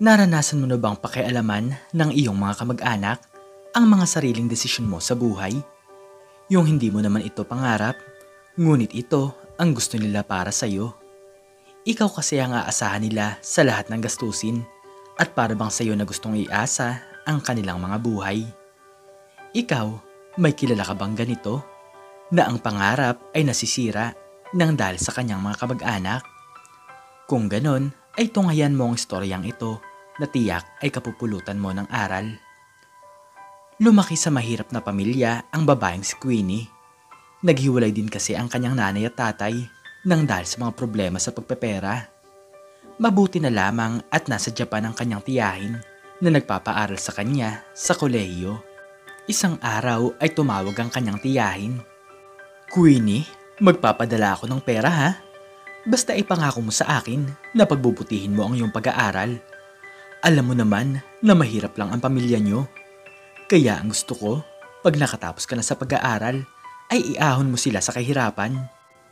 Naranasan mo na bang pakialaman ng iyong mga kamag-anak ang mga sariling desisyon mo sa buhay? Yung hindi mo naman ito pangarap, ngunit ito ang gusto nila para sa'yo. Ikaw kasi ang aasahan nila sa lahat ng gastusin at para bang sa'yo na gustong iasa ang kanilang mga buhay. Ikaw, may kilala ka bang ganito? Na ang pangarap ay nasisira nang dahil sa kanyang mga kamag-anak? Kung ganon, ay tunghayan mo ang istoryang ito na tiyak ay kapupulutan mo ng aral. Lumaki sa mahirap na pamilya ang babaeng si Queenie. Naghiwalay din kasi ang kanyang nanay at tatay nang dahil sa mga problema sa pagpepera. Mabuti na lamang at nasa Japan ang kanyang tiyahin na nagpapaaral sa kanya sa kolehiyo. Isang araw ay tumawag ang kanyang tiyahin. "Queenie, magpapadala ako ng pera ha? Basta ipangako mo sa akin na pagbubutihin mo ang iyong pag-aaral. Alam mo naman na mahirap lang ang pamilya niyo. Kaya ang gusto ko, pag nakatapos ka na sa pag-aaral, ay iahon mo sila sa kahirapan."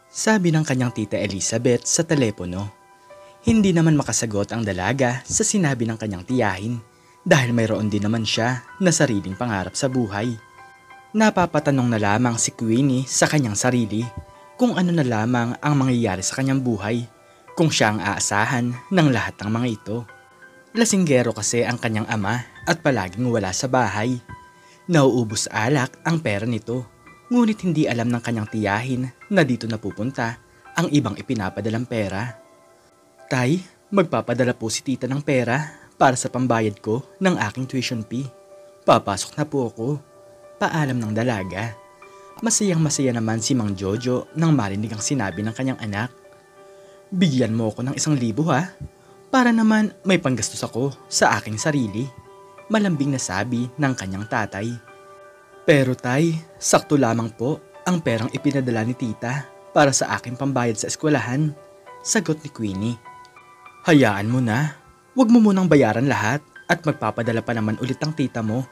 Sabi ng kanyang tita Elizabeth sa telepono. Hindi naman makasagot ang dalaga sa sinabi ng kanyang tiyahin dahil mayroon din naman siya na sariling pangarap sa buhay. Napapatanong na lamang si Queenie sa kanyang sarili kung ano na lamang ang mangyayari sa kanyang buhay kung siya ang aasahan ng lahat ng mga ito. Lasinggero kasi ang kanyang ama at palaging wala sa bahay. Nauubos sa alak ang pera nito, ngunit hindi alam ng kanyang tiyahin na dito napupunta ang ibang ipinapadalang pera. "Tay, magpapadala po si tita ng pera para sa pambayad ko ng aking tuition fee. Papasok na po ako." Paalam ng dalaga. Masayang-masaya naman si Mang Jojo nang marinig ang sinabi ng kanyang anak. "Bigyan mo ako ng 1,000 ha? Para naman may panggastos ako sa aking sarili," malambing na sabi ng kanyang tatay. "Pero tay, sakto lamang po ang perang ipinadala ni tita para sa aking pambayad sa eskwelahan," sagot ni Queenie. "Hayaan mo na, wag mo munang bayaran lahat at magpapadala pa naman ulit ang tita mo.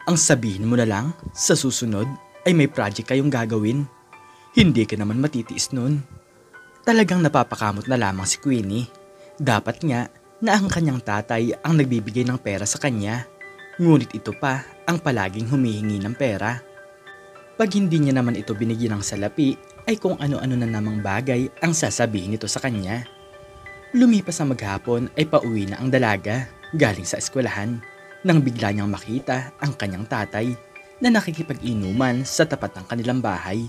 Ang sabihin mo na lang, sa susunod ay may project kayong gagawin. Hindi ka naman matitiis nun." Talagang napapakamot na lamang si Queenie. Dapat nga na ang kanyang tatay ang nagbibigay ng pera sa kanya, ngunit ito pa ang palaging humihingi ng pera. Pag hindi niya naman ito binigyan ng salapi, ay kung ano-ano na namang bagay ang sasabihin nito sa kanya. Lumipas ang maghapon ay pauwi na ang dalaga galing sa eskwelahan nang bigla niyang makita ang kanyang tatay na nakikipag-inuman sa tapat ng kanilang bahay.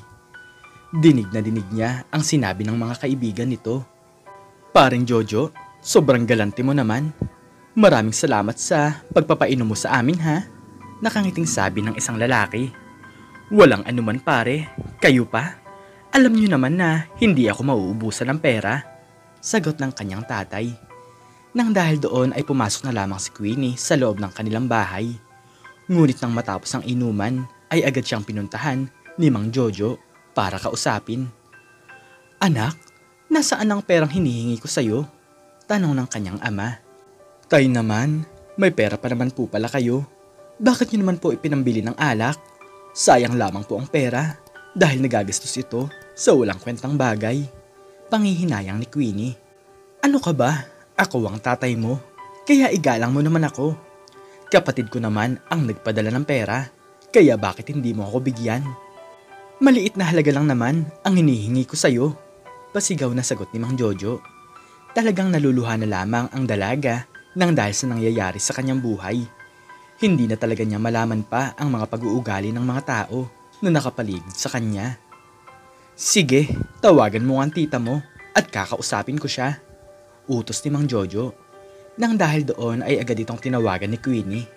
Dinig na dinig niya ang sinabi ng mga kaibigan nito. "Paring Jojo, sobrang galante mo naman. Maraming salamat sa pagpapainom mo sa amin ha?" Nakangiting sabi ng isang lalaki. "Walang anuman pare, kayo pa. Alam niyo naman na hindi ako mauubusan ng pera," sagot ng kanyang tatay. Nang dahil doon ay pumasok na lamang si Queenie sa loob ng kanilang bahay. Ngunit nang matapos ang inuman ay agad siyang pinuntahan ni Mang Jojo para kausapin. "Anak, nasaan ang perang hinihingi ko sa'yo?" tanong ng kanyang ama. "Tay naman, may pera pa naman po pala kayo. Bakit niyo naman po ipinambili ng alak? Sayang lamang po ang pera dahil nagagastos ito sa walang kwentang bagay," pangihinayang ni Queenie. "Ano ka ba? Ako ang tatay mo, kaya igalang mo naman ako. Kapatid ko naman ang nagpadala ng pera, kaya bakit hindi mo ako bigyan? Maliit na halaga lang naman ang hinihingi ko sa'yo," pasigaw na sagot ni Mang Jojo. Talagang naluluha na lamang ang dalaga nang dahil sa nangyayari sa kanyang buhay. Hindi na talaga niya malaman pa ang mga pag-uugali ng mga tao na nakapaligid sa kanya. "Sige, tawagan mo ang tita mo at kakausapin ko siya," utos ni Mang Jojo. Nang dahil doon ay agad itong tinawagan ni Queenie.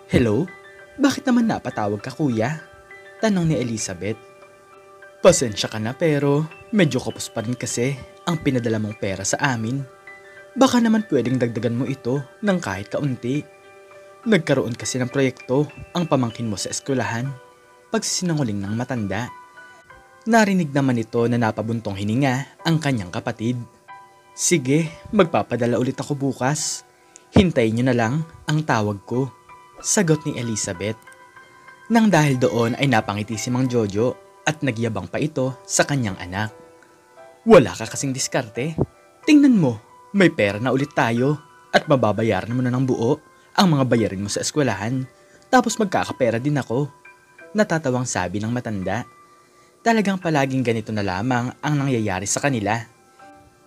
"Hello? Bakit naman napatawag ka kuya?" tanong ni Elizabeth. "Pasensya ka na pero medyo kapos pa rin kasi ang pinadala mong pera sa amin. Baka naman pwedeng dagdagan mo ito ng kahit kaunti. Nagkaroon kasi ng proyekto ang pamangkin mo sa eskwelahan," pagsisinungaling ng matanda. Narinig naman ito na napabuntong hininga ang kanyang kapatid. "Sige, magpapadala ulit ako bukas. Hintayin niyo na lang ang tawag ko," sagot ni Elizabeth. Nang dahil doon ay napangiti si Mang Jojo at nagyabang pa ito sa kanyang anak. "Wala ka kasing diskarte. Tingnan mo, may pera na ulit tayo at mababayaran mo na ng buo ang mga bayarin mo sa eskwelahan. Tapos magkakapera din ako. Natatawang sabi ng matanda. Talagang palaging ganito na lamang ang nangyayari sa kanila.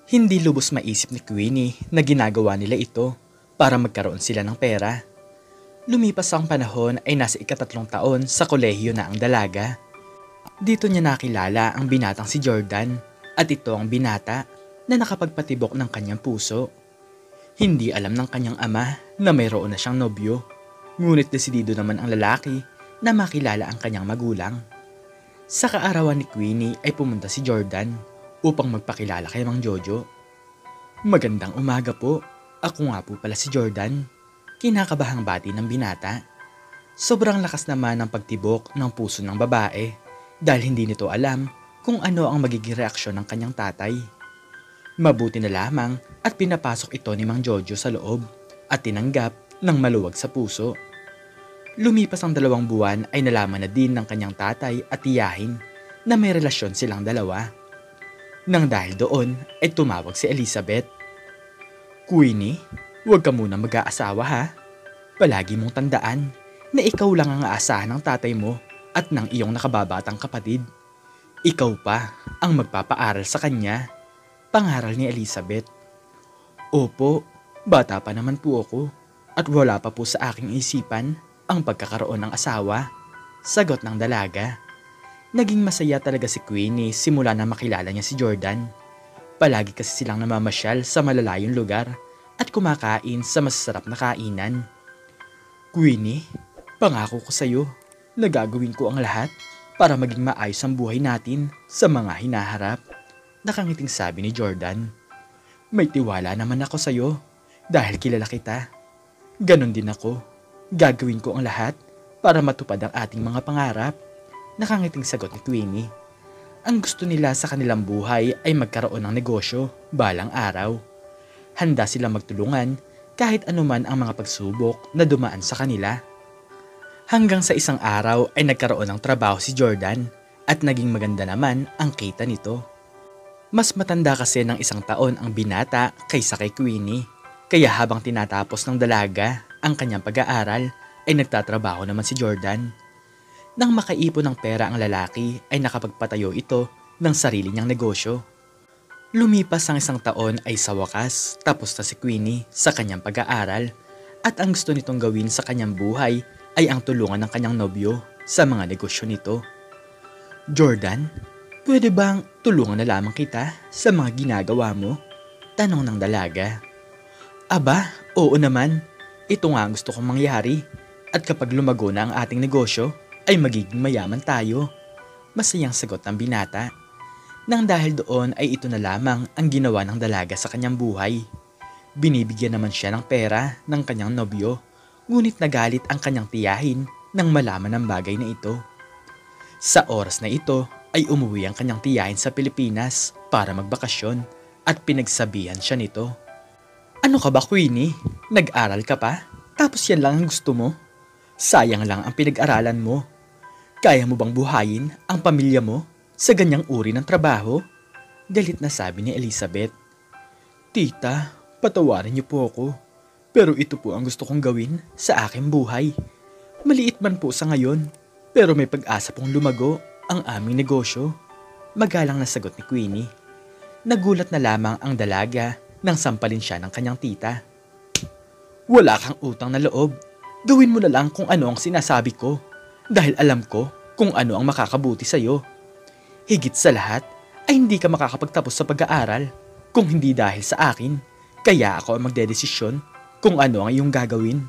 Hindi lubos maisip ni Queenie na ginagawa nila ito para magkaroon sila ng pera. Lumipas ang panahon ay nasa ika-3 taon sa kolehiyo na ang dalaga. Dito niya nakilala ang binatang si Jordan at ito ang binata na nakapagpatibok ng kanyang puso. Hindi alam ng kanyang ama na mayroon na siyang nobyo, ngunit desidido naman ang lalaki na makilala ang kanyang magulang. Sa kaarawan ni Queenie ay pumunta si Jordan upang magpakilala kay Mang Jojo. Magandang umaga po, ako nga po pala si Jordan. Kinakabahang bati ng binata. Sobrang lakas naman ng pagtibok ng puso ng babae dahil hindi nito alam kung ano ang magiging reaksyon ng kanyang tatay. Mabuti na lamang at pinapasok ito ni Mang Jojo sa loob at tinanggap ng maluwag sa puso. Lumipas ang 2 buwan ay nalaman na din ng kanyang tatay at tiyahin na may relasyon silang dalawa. Nang dahil doon ay tumawag si Elizabeth. Queenie, huwag ka muna mag-aasawa ha. Palagi mong tandaan na ikaw lang ang aasahan ng tatay mo at ng iyong nakababatang kapatid. Ikaw pa ang magpapaaral sa kanya. Pangaral ni Elizabeth. Opo, bata pa naman po ako at wala pa po sa aking isipan ang pagkakaroon ng asawa. Sagot ng dalaga. Naging masaya talaga si Queenie simula na makilala niya si Jordan. Palagi kasi silang namamasyal sa malalayong lugar at kumakain sa masasarap na kainan. Queenie, pangako ko sa'yo na gagawin ko ang lahat para maging maayos ang buhay natin sa mga hinaharap. Nakangiting sabi ni Jordan. May tiwala naman ako sa'yo dahil kilala kita. Ganon din ako. Gagawin ko ang lahat para matupad ang ating mga pangarap. Nakangiting sagot ni Queenie. Ang gusto nila sa kanilang buhay ay magkaroon ng negosyo balang araw. Handa silang magtulungan kahit anuman ang mga pagsubok na dumaan sa kanila. Hanggang sa isang araw ay nagkaroon ng trabaho si Jordan at naging maganda naman ang kita nito. Mas matanda kasi ng 1 taon ang binata kaysa kay Queenie, kaya habang tinatapos ng dalaga ang kanyang pag-aaral ay nagtatrabaho naman si Jordan. Nang makaipon ng pera ang lalaki ay nakapagpatayo ito ng sarili niyang negosyo. Lumipas ang 1 taon ay sa wakas tapos na si Queenie sa kanyang pag-aaral at ang gusto nitong gawin sa kanyang buhay ay ang tulungan ng kanyang nobyo sa mga negosyo nito. Jordan, pwede bang tulungan na lamang kita sa mga ginagawa mo? Tanong ng dalaga. Aba, oo naman. Ito nga ang gusto kong mangyari. At kapag lumago na ang ating negosyo, ay magiging mayaman tayo. Masayang sagot ng binata. Nang dahil doon ay ito na lamang ang ginawa ng dalaga sa kanyang buhay. Binibigyan naman siya ng pera ng kanyang nobyo, ngunit nagalit ang kanyang tiyahin nang malaman ang bagay na ito. Sa oras na ito ay umuwi ang kanyang tiyahin sa Pilipinas para magbakasyon at pinagsabihan siya nito. Ano ka ba, Queenie? Nag-aral ka pa? Tapos yan lang ang gusto mo? Sayang lang ang pinag-aralan mo. Kaya mo bang buhayin ang pamilya mo sa ganyang uri ng trabaho? Galit na sabi ni Elizabeth. Tita, patawarin niyo po ako. Pero ito po ang gusto kong gawin sa aking buhay. Maliit man po sa ngayon, pero may pag-asa pong lumago ang aming negosyo. Magalang na sagot ni Queenie. Nagulat na lamang ang dalaga nang sampalin siya ng kanyang tita. Wala kang utang na loob. Gawin mo na lang kung ano ang sinasabi ko dahil alam ko kung ano ang makakabuti sa'yo. Higit sa lahat ay hindi ka makakapagtapos sa pag-aaral kung hindi dahil sa akin. Kaya ako ang magdedesisyon kung ano ang iyong gagawin.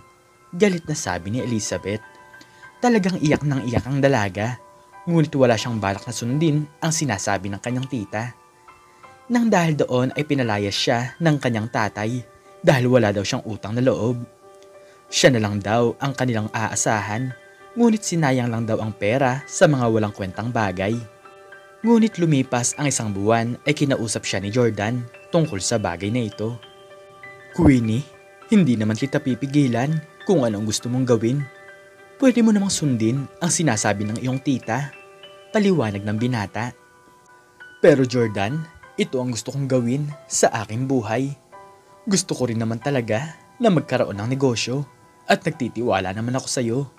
Galit na sabi ni Elizabeth. Talagang iyak ng iyak ang dalaga, ngunit wala siyang balak na sundin ang sinasabi ng kanyang tita. Nang dahil doon ay pinalayas siya ng kanyang tatay dahil wala daw siyang utang na loob. Siya na lang daw ang kanilang aasahan, ngunit sinayang lang daw ang pera sa mga walang kwentang bagay. Ngunit lumipas ang 1 buwan ay kinausap siya ni Jordan tungkol sa bagay na ito. Queenie, hindi naman kita pipigilan kung anong gusto mong gawin. Pwede mo namang sundin ang sinasabi ng iyong tita, paliwanag ng binata. Pero Jordan, ito ang gusto kong gawin sa aking buhay. Gusto ko rin naman talaga na magkaroon ng negosyo at nagtitiwala naman ako sa iyo,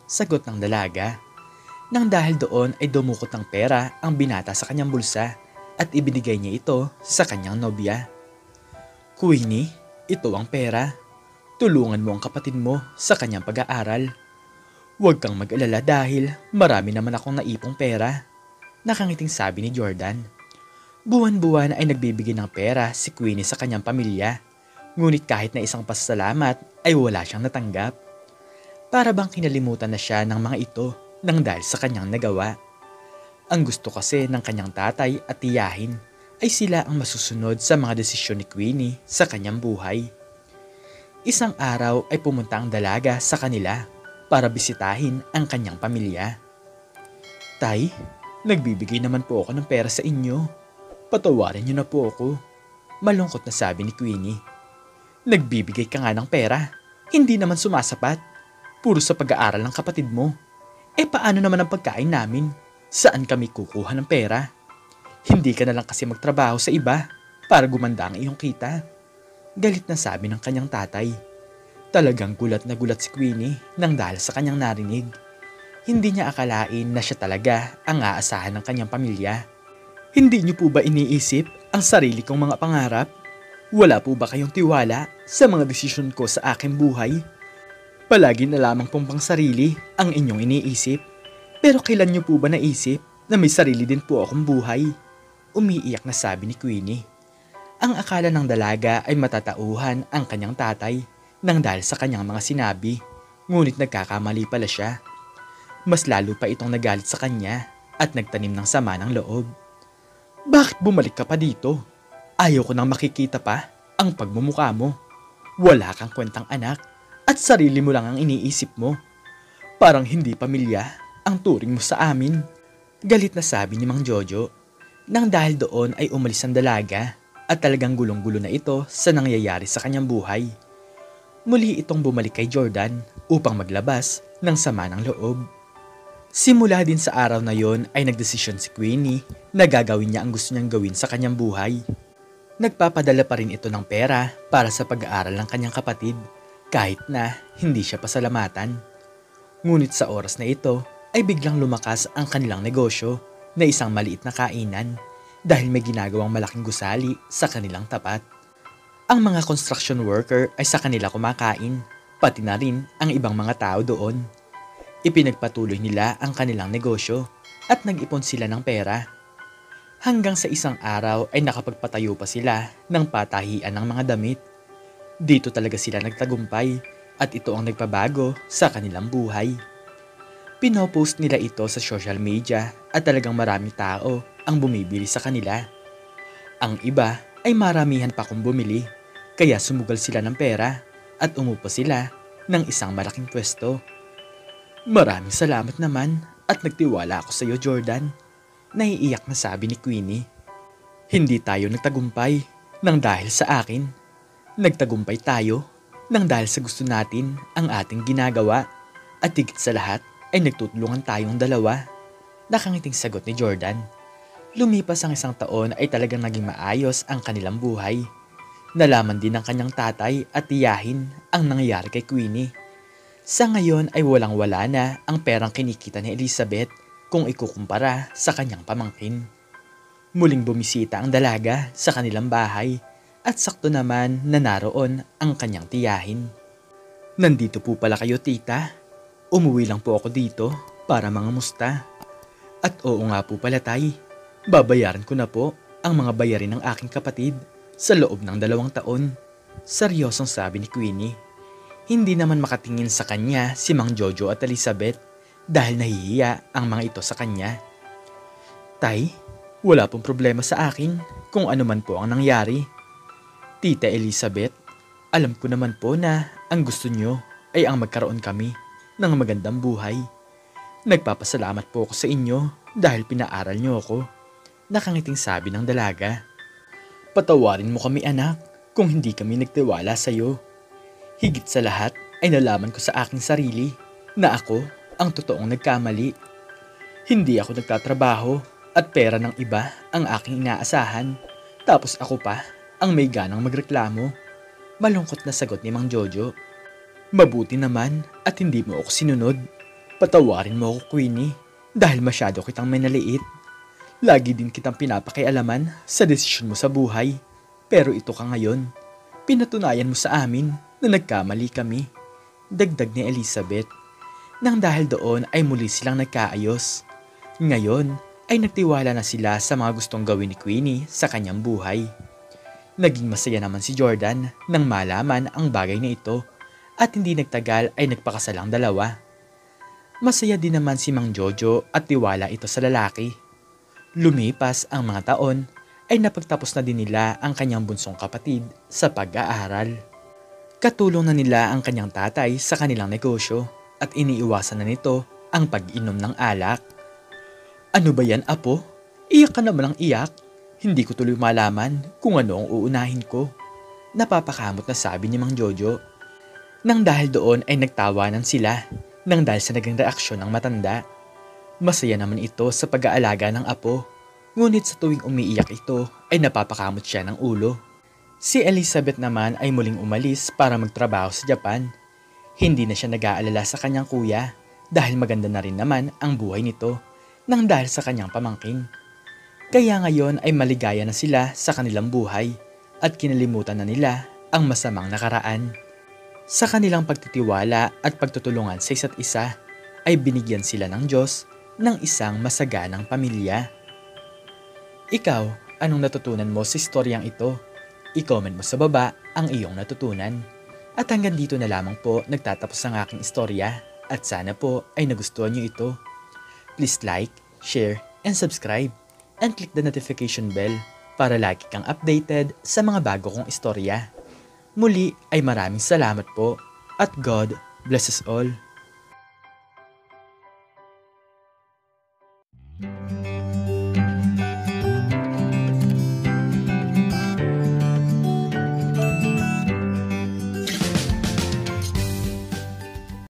sagot ng dalaga. Nang dahil doon ay dumukot ng pera ang binata sa kanyang bulsa at ibinigay niya ito sa kanyang nobya. Queenie, ito ang pera. Tulungan mo ang kapatid mo sa kanyang pag-aaral. Huwag kang mag-alala dahil marami naman akong naipong pera. Nakangiting sabi ni Jordan. Buwan-buwan ay nagbibigay ng pera si Queenie sa kanyang pamilya. Ngunit kahit na isang pasasalamat ay wala siyang natanggap. Para bang kinalimutan na siya ng mga ito nang dahil sa kanyang nagawa. Ang gusto kasi ng kanyang tatay at tiyahin ay sila ang masusunod sa mga desisyon ni Queenie sa kanyang buhay. Isang araw ay pumunta ang dalaga sa kanila para bisitahin ang kanyang pamilya. Tay, nagbibigay naman po ako ng pera sa inyo. Patawarin niyo na po ako. Malungkot na sabi ni Queenie. Nagbibigay ka nga ng pera. Hindi naman sumasapat. Puro sa pag-aaral ng kapatid mo. Paano naman ang pagkain namin? Saan kami kukuha ng pera? Hindi ka na lang kasi magtrabaho sa iba para gumanda ang iyong kita. Galit na sabi ng kanyang tatay. Talagang gulat na gulat si Queenie nang dahil sa kanyang narinig. Hindi niya akalain na siya talaga ang aasahan ng kanyang pamilya. Hindi niyo po ba iniisip ang sarili kong mga pangarap? Wala po ba kayong tiwala sa mga desisyon ko sa aking buhay? Palagi na lamang pong pang sarili ang inyong iniisip. Pero kailan niyo po ba naisip na may sarili din po akong buhay? Umiiyak na sabi ni Queenie. Ang akala ng dalaga ay matatauhan ang kanyang tatay nang dahil sa kanyang mga sinabi, ngunit nagkakamali pala siya. Mas lalo pa itong nagalit sa kanya at nagtanim ng sama ng loob. Bakit bumalik ka pa dito? Ayaw ko nang makikita pa ang pagmumukha mo. Wala kang kwentang anak at sarili mo lang ang iniisip mo. Parang hindi pamilya ang turing mo sa amin. Galit na sabi ni Mang Jojo. Nang dahil doon ay umalis ang dalaga at talagang gulong-gulo na ito sa nangyayari sa kanyang buhay. Muli itong bumalik kay Jordan upang maglabas ng sama ng loob. Simula din sa araw na yon ay nagdesisyon si Queenie na gagawin niya ang gusto niyang gawin sa kanyang buhay. Nagpapadala pa rin ito ng pera para sa pag-aaral ng kanyang kapatid kahit na hindi siya pasalamatan. Ngunit sa oras na ito ay biglang lumakas ang kanilang negosyo na isang maliit na kainan dahil may ginagawang malaking gusali sa kanilang tapat. Ang mga construction worker ay sa kanila kumakain, pati na rin ang ibang mga tao doon. Ipinagpatuloy nila ang kanilang negosyo at nag-ipon sila ng pera. Hanggang sa isang araw ay nakapagpatayo pa sila ng patahian ng mga damit. Dito talaga sila nagtagumpay at ito ang nagpabago sa kanilang buhay. Pinopost nila ito sa social media at talagang maraming tao ang bumibili sa kanila. Ang iba ay maramihan pa kung bumili, kaya sumugal sila ng pera at umupo sila ng isang malaking pwesto. Maraming salamat naman at nagtiwala ako sa iyo, Jordan. Naiiyak na sabi ni Queenie. Hindi tayo nagtagumpay nang dahil sa akin. Nagtagumpay tayo nang dahil sa gusto natin ang ating ginagawa at higit sa lahat ay nagtutulungan tayong dalawa. Nakangiting sagot ni Jordan. Lumipas ang isang taon ay talagang naging maayos ang kanilang buhay. Nalaman din ng kanyang tatay at tiyahin ang nangyayari kay Queenie. Sa ngayon ay walang-wala na ang perang kinikita ni Elizabeth kung ikukumpara sa kanyang pamangkin. Muling bumisita ang dalaga sa kanilang bahay at sakto naman na naroon ang kanyang tiyahin. Nandito po pala kayo, tita. Umuwi lang po ako dito para mangamusta. At oo nga po pala, tay. Babayaran ko na po ang mga bayarin ng aking kapatid sa loob ng 2 taon. Seryosong sabi ni Queenie. Hindi naman makatingin sa kanya si Mang Jojo at Elizabeth dahil nahihiya ang mga ito sa kanya. Tay, wala pong problema sa akin kung ano man po ang nangyari. Tita Elizabeth, alam ko naman po na ang gusto nyo ay ang magkaroon kami ng magandang buhay. Nagpapasalamat po ako sa inyo dahil pinaaral nyo ako. Nakangiting sabi ng dalaga. Patawarin mo kami, anak, kung hindi kami nagtiwala sa iyo. Higit sa lahat ay nalaman ko sa aking sarili na ako ang totoong nagkamali. Hindi ako nagtatrabaho at pera ng iba ang aking inaasahan, tapos ako pa ang may ganang magreklamo. Malungkot na sagot ni Mang Jojo. Mabuti naman at hindi mo ako sinunod. Patawarin mo ako, Queenie, dahil masyado kitang minaliit. Lagi din kitang pinapakialaman sa desisyon mo sa buhay. Pero ito ka ngayon. Pinatunayan mo sa amin na nagkamali kami. Dagdag ni Elizabeth. Nang dahil doon ay muli silang nagkaayos. Ngayon ay nagtiwala na sila sa mga gustong gawin ni Queenie sa kanyang buhay. Naging masaya naman si Jordan nang malaman ang bagay na ito at hindi nagtagal ay nagpakasal ang dalawa. Masaya din naman si Mang Jojo at tiwala ito sa lalaki. Lumipas ang mga taon ay napagtapos na din nila ang kanyang bunsong kapatid sa pag-aaral. Katulong na nila ang kanyang tatay sa kanilang negosyo at iniiwasan na nito ang pag-inom ng alak. Ano ba yan, Apo? Iyak ka naman ang iyak. Hindi ko tuloy malaman kung ano ang uunahin ko. Napapakamot na sabi ni Mang Jojo. Nang dahil doon ay nagtawanan sila nang dahil sa naging reaksyon ng matanda. Masaya naman ito sa pag-aalaga ng apo. Ngunit sa tuwing umiiyak ito ay napapakamot siya ng ulo. Si Elizabeth naman ay muling umalis para magtrabaho sa Japan. Hindi na siya nag-aalala sa kanyang kuya dahil maganda na rin naman ang buhay nito nang dahil sa kanyang pamangkin. Kaya ngayon ay maligaya na sila sa kanilang buhay at kinalimutan na nila ang masamang nakaraan. Sa kanilang pagtitiwala at pagtutulungan sa isa't isa ay binigyan sila ng Diyos ng isang masaganang pamilya. Ikaw, anong natutunan mo sa istoryang ito? I-comment mo sa baba ang iyong natutunan. At hanggang dito na lamang po nagtatapos ang aking istorya at sana po ay nagustuhan niyo ito. Please like, share, and subscribe and click the notification bell para lagi kang updated sa mga bago kong istorya. Muli ay maraming salamat po at God bless us all.